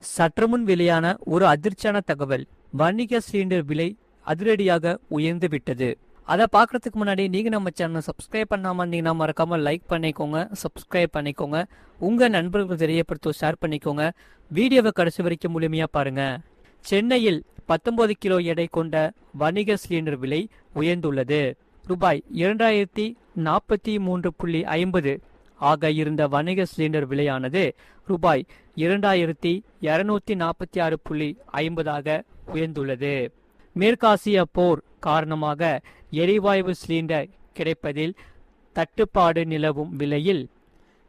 சற்றுமுன் வெளியான ஒரு அதிர்ச்சியான தகவல். வணிக சிலிண்டர் விலை அதிரடியாக உயர்ந்து விட்டது. அதை பார்க்கறதுக்கு முன்னாடி நீங்க நம்ம சேனலை சப்ஸ்கிரைப் பண்ணாம இருந்தீங்கன்னா மறக்காம லைக் பண்ணிக்கோங்க, சப்ஸ்கிரைப் பண்ணிக்கோங்க, உங்க நண்பர்களுக்கு தெரியப்படுத்த ஷேர் பண்ணிக்கோங்க. வீடியோவை கடைசி வரைக்கும் முழுமையா பாருங்க. சென்னையில் 19 கிலோ எடை கொண்ட வணிக சிலிண்டர் விலை உயர்ந்துள்ளது. ரூபாய் 2043.50 ஆக இருந்த வணிக சிலிண்டர் விலையானது ரூபாய் 2246.50 உயர்ந்துள்ளது. மேற்காசிய போர் காரணமாக எரிவாயு சிலிண்டர் கிடைப்பதில் தட்டுப்பாடு நிலவும் விலையில்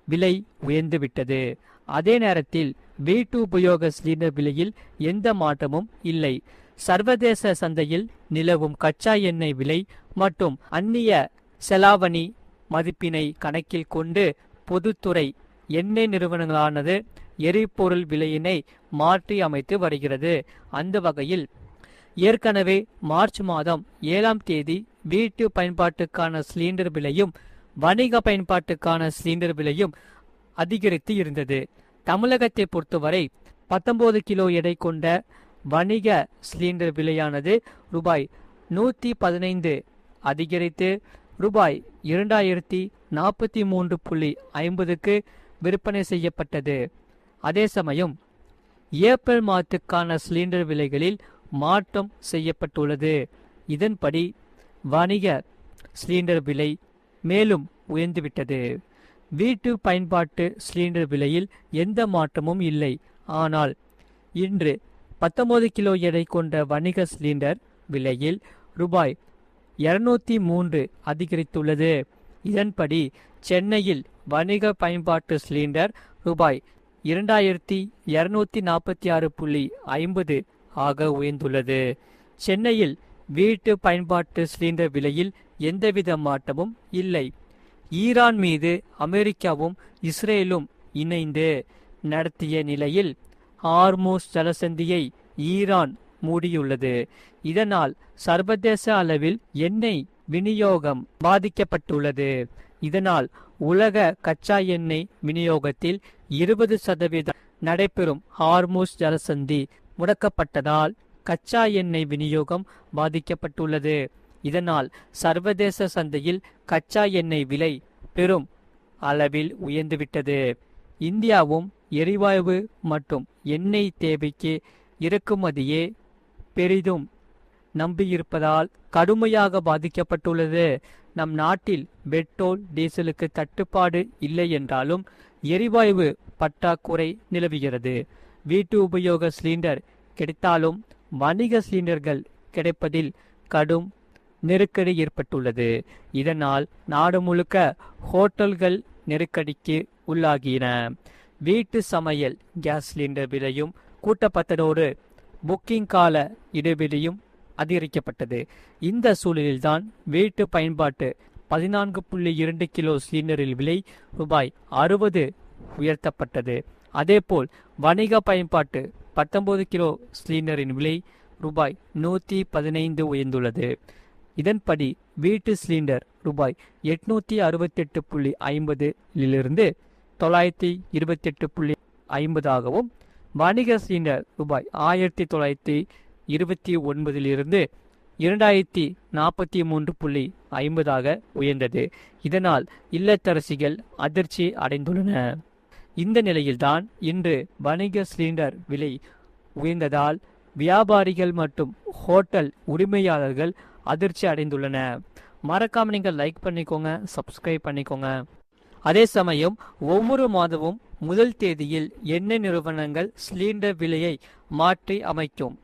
விலை உயர்ந்துவிட்டது. அதே நேரத்தில் வீட்டு உபயோக சிலிண்டர் விலையில் எந்த மாற்றமும் இல்லை. சர்வதேச சந்தையில் நிலவும் கச்சா எண்ணெய் விலை மற்றும் அந்நிய செலாவணி மதிப்பினை கணக்கில் கொண்டு பொதுத்துறை எண்ணெய் நிறுவனங்களானது எரிபொருள் விலையினை மாற்றி அமைத்து வருகிறது. அந்த வகையில் ஏற்கனவே மார்ச் மாதம் 7ஆம் தேதி வீட்டு பயன்பாட்டுக்கான சிலிண்டர் விலையும் வணிக பயன்பாட்டுக்கான சிலிண்டர் விலையும் அதிகரித்து இருந்தது. தமிழகத்தை பொறுத்தவரை 19 கிலோ எடை கொண்ட வணிக சிலிண்டர் விலையானது ரூபாய் 115 அதிகரித்து ரூபாய் 2043.50 விற்பனை செய்யப்பட்டது. அதே சமயம் ஏப்ரல் மாதத்துக்கான சிலிண்டர் விலைகளில் மாற்றம் செய்யப்பட்டுள்ளது. இதன்படி வணிக சிலிண்டர் விலை மேலும் உயர்ந்துவிட்டது. வீட்டு பயன்பாட்டு சிலிண்டர் விலையில் எந்த மாற்றமும் இல்லை. ஆனால் இன்று 19 கிலோ எடை கொண்ட வணிக சிலிண்டர் விலையில் ரூபாய் 203 அதிகரித்துள்ளது. இதன்படி சென்னையில் வணிக பயன்பாட்டு சிலிண்டர் ரூபாய் 2246.50 ஆக உயர்ந்துள்ளது. சென்னையில் வீட்டு பயன்பாட்டு சிலிண்டர் விலையில் எந்தவித மாற்றமும் இல்லை. ஈரான் மீது அமெரிக்காவும் இஸ்ரேலும் இணைந்து நடத்திய நிலையில் ஹார்மூஸ் ஜலசந்தியை ஈரான் மூடியுள்ளது. இதனால் சர்வதேச அளவில் எண்ணெய் விநியோகம் பாதிக்கப்பட்டுள்ளது. இதனால் உலக கச்சா எண்ணெய் விநியோகத்தில் 20% நடைபெறும் ஹார்மூஸ் ஜலசந்தி முடக்கப்பட்டதால் கச்சா எண்ணெய் விநியோகம் பாதிக்கப்பட்டுள்ளது. இதனால் சர்வதேச சந்தையில் கச்சா எண்ணெய் விலை பெரும் அளவில் உயர்ந்துவிட்டது. இந்தியாவும் எரிவாயு மற்றும் எண்ணெய் தேவைக்கு இறக்குமதியே பெரிதும் நம்பியிருப்பதால் கடுமையாக பாதிக்கப்பட்டுள்ளது. நம் நாட்டில் பெட்ரோல் டீசலுக்கு தட்டுப்பாடு இல்லை என்றாலும் எரிவாயு பற்றாக்குறை நிலவுகிறது. வீட்டு உபயோக சிலிண்டர் கிடைத்தாலும் வணிக சிலிண்டர்கள் கிடைப்பதில் கடும் நெருக்கடி ஏற்பட்டுள்ளது. இதனால் நாடு முழுக்க ஹோட்டல்கள் நெருக்கடிக்கு உள்ளாகின. வீட்டு சமையல் கேஸ் சிலிண்டர் விலையும் கூட்டப்பட்டதோடு புக்கிங் கால இடைவெளியும் அதிகரிக்கப்பட்டது. இந்த சூழலில்தான் வீட்டு பயன்பாட்டு 14.2 கிலோ சிலிண்டரில் விலை ரூபாய் 60 உயர்த்தப்பட்டது. அதேபோல் வணிக பயன்பாட்டு 19 கிலோ சிலிண்டரின் விலை ரூபாய் 115 உயர்ந்துள்ளது. இதன்படி வீட்டு சிலிண்டர் ரூபாய் 868.50 928.50 ஆகவும் வணிக சிலிண்டர் ரூபாய் 1929 2043.50 உயர்ந்தது. இதனால் இல்லத்தரசிகள் அதிர்ச்சி அடைந்துள்ளனர். இந்த நிலையில்தான் இன்று வணிக சிலிண்டர் விலை உயர்ந்ததால் வியாபாரிகள் மற்றும் ஹோட்டல் உரிமையாளர்கள் அதிர்ச்சி அடைந்துள்ளனர். மறக்காம நீங்கள் லைக் பண்ணிக்கோங்க, சப்ஸ்கிரைப் பண்ணிக்கோங்க. அதே சமயம் ஒவ்வொரு மாதமும் முதல் தேதியில் எண்ணெய் நிறுவனங்கள் சிலிண்டர் விலையை மாற்றி அமைக்கும்.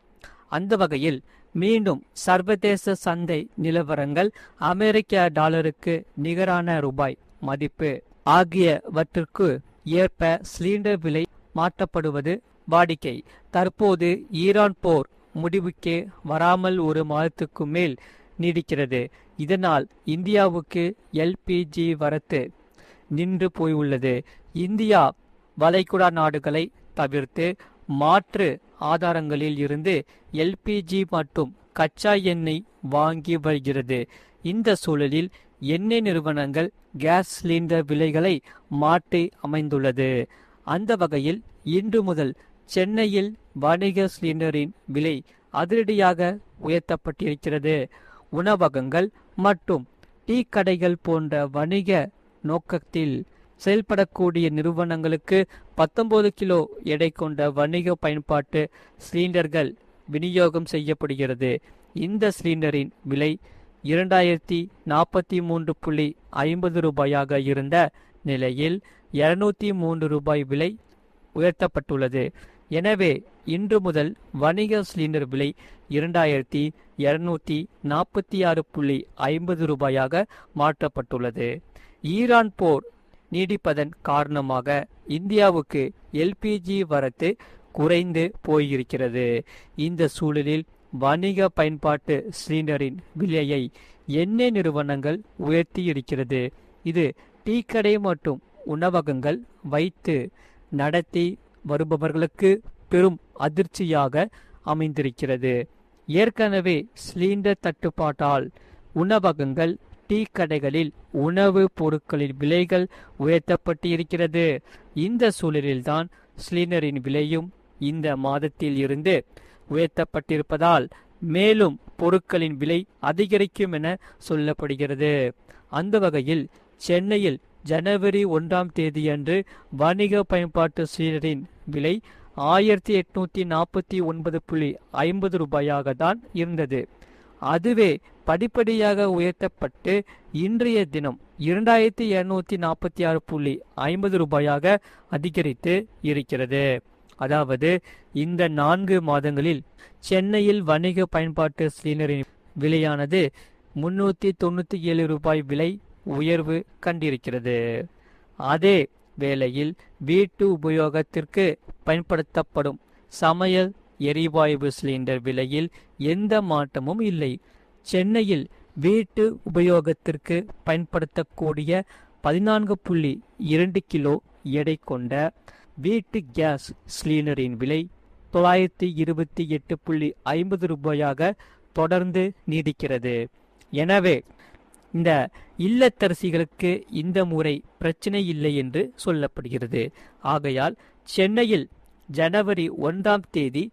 அந்த வகையில் மீண்டும் சர்வதேச சந்தை நிலவரங்கள், அமெரிக்க டாலருக்கு நிகரான ரூபாய் மதிப்பு ஆகியவற்றிற்கு ஏற்ப சிலிண்டர் விலை மாற்றப்படுவது வாடிக்கை. தற்போது ஈரான் போர் முடிவுக்கே வராமல் ஒரு மாதத்துக்கு மேல் நீடிக்கிறது. இதனால் இந்தியாவுக்கு எல்பிஜி வரத்து நின்று போயுள்ளது. இந்தியா வளைகுடா நாடுகளை தவிர்த்து மாற்று ஆதாரங்களில் இருந்து எல்பிஜி மற்றும் கச்சா எண்ணெய் வாங்கி வருகிறது. இந்த சூழலில் எண்ணெய் நிறுவனங்கள் கேஸ் சிலிண்டர் விலைகளை மாற்றி அமைந்துள்ளது. அந்த வகையில் இன்று முதல் சென்னையில் வணிக சிலிண்டரின் விலை அதிரடியாக உயர்த்தப்பட்டிருக்கிறது. உணவகங்கள் மற்றும் டீ கடைகள் போன்ற வணிக நோக்கத்தில் செயல்படக்கூடிய நிறுவனங்களுக்கு 19 கிலோ எடை கொண்ட வணிக பயன்பாட்டு சிலிண்டர்கள் விநியோகம் செய்யப்படுகிறது. இந்த சிலிண்டரின் விலை 2043.50 ரூபாயாக இருந்த நிலையில் 203 ரூபாய் விலை உயர்த்தப்பட்டுள்ளது. எனவே இன்று முதல் வணிக சிலிண்டர் விலை 2246.50 ரூபாயாக மாற்றப்பட்டுள்ளது. ஈரான் போர் நீடிப்பதன் காரணமாக இந்தியாவுக்கு எல்பிஜி வரத்து குறைந்து போயிருக்கிறது. இந்த சூழலில் வணிக பயன்பாட்டு சிலிண்டரின் விலையை எண்ணெய் நிறுவனங்கள் உயர்த்தி இருக்கிறது. இது டீ கடை மற்றும் உணவகங்கள் வைத்து நடத்தி வருபவர்களுக்கு பெரும் அதிர்ச்சியாக அமைந்திருக்கிறது. ஏற்கனவே சிலிண்டர் தட்டுப்பாட்டால் உணவகங்கள் டீ கடைகளில் உணவு பொருட்களின் விலைகள் உயர்த்தப்பட்டு இருக்கிறது. இந்த சூழலில்தான் சிலிண்டரின் விலையும் இந்த மாதத்தில் இருந்து உயர்த்தப்பட்டிருப்பதால் மேலும் பொருட்களின் விலை அதிகரிக்கும் என சொல்லப்படுகிறது. அந்த வகையில் சென்னையில் ஜனவரி 1ஆம் தேதியன்று வணிக பயன்பாட்டு சிலிண்டரின் விலை 1849.50 ரூபாயாக தான் இருந்தது. அதுவே படிப்படியாக உயர்த்தப்பட்டு இன்றைய தினம் 2246.50 ரூபாயாக அதிகரித்து இருக்கிறது. அதாவது இந்த 4 மாதங்களில் சென்னையில் வணிக பயன்பாட்டு சிலிண்டரின் விலையானது 397 ரூபாய் விலை உயர்வு கண்டிருக்கிறது. அதே வேளையில் வீட்டு உபயோகத்திற்கு பயன்படுத்தப்படும் சமையல் எரிவாயு சிலிண்டர் விலையில் எந்த மாற்றமும் இல்லை. சென்னையில் வீட்டு உபயோகத்திற்கு பயன்படுத்தக்கூடிய 14.2 கிலோ எடை கொண்ட வீட்டு கேஸ் சிலிண்டரின் விலை 928.50 ரூபாயாக தொடர்ந்து நீடிக்கிறது. எனவே இந்த இல்லத்தரசிகளுக்கு இந்த முறை பிரச்சனை இல்லை என்று சொல்லப்படுகிறது. ஆகையால் சென்னையில் ஜனவரி 1ஆம் தேதி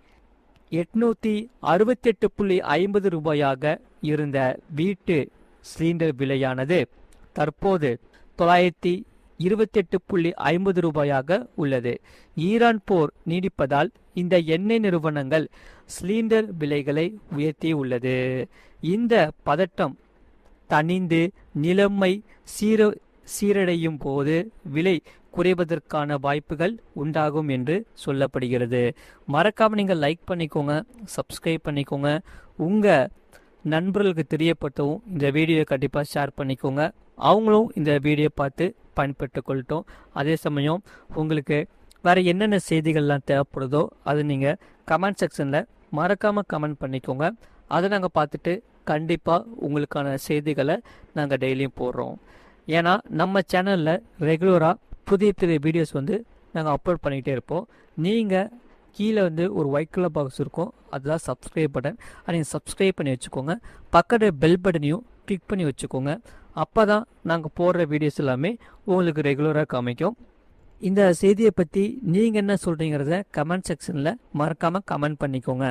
868.50 ரூபாயாக இருந்த வீட்டு சிலிண்டர் விலையானது தற்போது 928.50 ரூபாயாக உள்ளது. ஈரான் போர் நீடிப்பதால் இந்த எண்ணெய் நிறுவனங்கள் சிலிண்டர் விலைகளை உயர்த்தியுள்ளது. இந்த பதட்டம் தணிந்து நிலைமை சீரடையும் போது விலை குறைவதற்கான வாய்ப்புகள் உண்டாகும் என்று சொல்லப்படுகிறது. மறக்காம நீங்கள் லைக் பண்ணிக்கோங்க, சப்ஸ்கிரைப் பண்ணிக்கோங்க. உங்கள் நண்பர்களுக்கு தெரியப்பட்டவும் இந்த வீடியோ கண்டிப்பாக ஷேர் பண்ணிக்கோங்க. அவங்களும் இந்த வீடியோ பார்த்து பயன்பெற்று கொள்ளட்டும். அதே சமயம் உங்களுக்கு வேறு என்னென்ன செய்திகள்லாம் தேவைப்படுதோ அது நீங்கள் கமெண்ட் செக்ஷனில் மறக்காமல் கமெண்ட் பண்ணிக்கோங்க. அதை நாங்கள் பார்த்துட்டு கண்டிப்பாக உங்களுக்கான செய்திகளை நாங்கள் டெய்லியும் போடுறோம். ஏன்னா நம்ம சேனலில் ரெகுலராக புதிய புதிய வீடியோஸ் நாங்கள் அப்லோட் பண்ணிகிட்டே இருப்போம். நீங்கள் கீழே ஒரு ஒயிட் கலர் பாக்ஸ் இருக்கும், அதுதான் சப்ஸ்கிரைப் பட்டன். அதை நீங்கள் சப்ஸ்கிரைப் பண்ணி வச்சுக்கோங்க. பக்கத்தில் பெல் பட்டனையும் கிளிக் பண்ணி வச்சுக்கோங்க. அப்போ தான் நாங்கள் போடுற வீடியோஸ் எல்லாமே உங்களுக்கு ரெகுலராக காமிக்கும். இந்த செய்தியை பற்றி நீங்கள் என்ன சொல்கிறீங்கிறத கமெண்ட் செக்ஷனில் மறக்காமல் கமெண்ட் பண்ணிக்கோங்க.